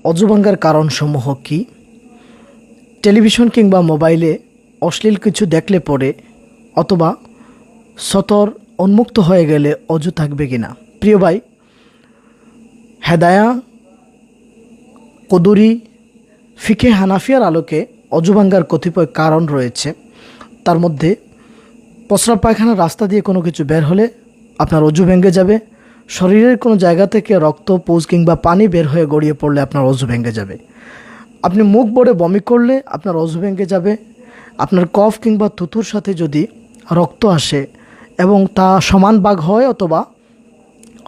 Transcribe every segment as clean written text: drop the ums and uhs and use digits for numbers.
অজু ভাঙ্গার কারণসমূহ কি? টেলিভিশন কিংবা মোবাইলে অশ্লীল কিছু দেখলে পরে অথবা সতর উন্মুক্ত হয়ে গেলে অজু থাকবে কিনা? প্রিয় ভাই, হেদায়া কদুরি ফিকে হানাফিয়ার আলোকে অজু ভাঙ্গার কতিপয় কারণ রয়েছে। তার মধ্যে প্রস্রাব পায়খানার রাস্তা দিয়ে কোনো কিছু বের হলে আপনার অজু ভেঙে যাবে। শরীরের কোনো জায়গা থেকে রক্ত, পুজ কিংবা পানি বের হয়ে গড়িয়ে পড়লে আপনার অজু ভেঙে যাবে। আপনি মুখ ভরে বমি করলে আপনার অজু ভেঙে যাবে। আপনার কফ কিংবা থুতুর সাথে যদি রক্ত আসে এবং তা সমান ভাগ হয় অথবা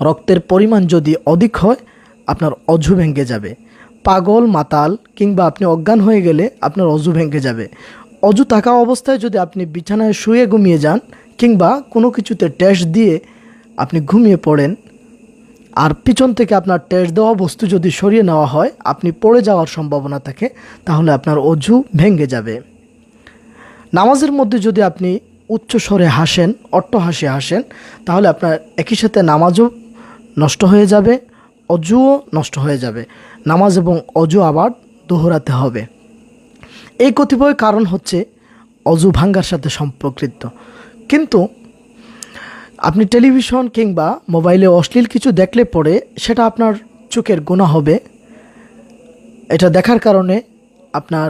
রক্তের পরিমাণ যদি অধিক হয় আপনার অজু ভেঙে যাবে। পাগল, মাতাল কিংবা আপনি অজ্ঞান হয়ে গেলে আপনার অজু ভেঙে যাবে। অজু থাকা অবস্থায় যদি আপনি বিছানায় শুয়ে ঘুমিয়ে যান কিংবা কোনো কিছুতে টেস্ট দিয়ে আপনি ঘুমিয়ে পড়েন আর পিছন থেকে আপনার টেস্ট দেওয়া বস্তু যদি সরিয়ে নেওয়া হয় আপনি পড়ে যাওয়ার সম্ভাবনা থাকে, তাহলে আপনার অজু ভেঙে যাবে। নামাজের মধ্যে যদি আপনি উচ্চ স্বরে হাসেন, অট্টহাসি হাসেন, তাহলে আপনার একই সাথে নামাজও নষ্ট হয়ে যাবে, অজুও নষ্ট হয়ে যাবে। নামাজ এবং অজু আবার দোহরাতে হবে। এই কতিপয় কারণ হচ্ছে অজু ভাঙ্গার সাথে সম্পর্কিত। কিন্তু আপনি টেলিভিশন কিংবা মোবাইলে অশ্লীল কিছু দেখলে পরে সেটা আপনার চোখের গুনাহ হবে। এটা দেখার কারণে আপনার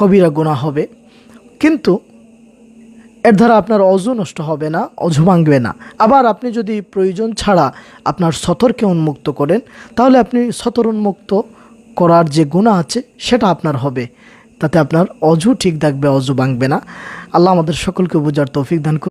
কবিরা গুনাহ হবে, কিন্তু এর দ্বারা আপনার অজু নষ্ট হবে না, অজু ভাঙবে না। আবার আপনি যদি প্রয়োজন ছাড়া আপনার সতরকে উন্মুক্ত করেন, তাহলে আপনি সতর উন্মুক্ত করার যে গুনাহ আছে সেটা আপনার হবে, তাতে আপনার অজু ঠিক থাকবে, অজু ভাঙবে না। আল্লাহ আমাদের সকলকে বোঝার তৌফিক দান করুন।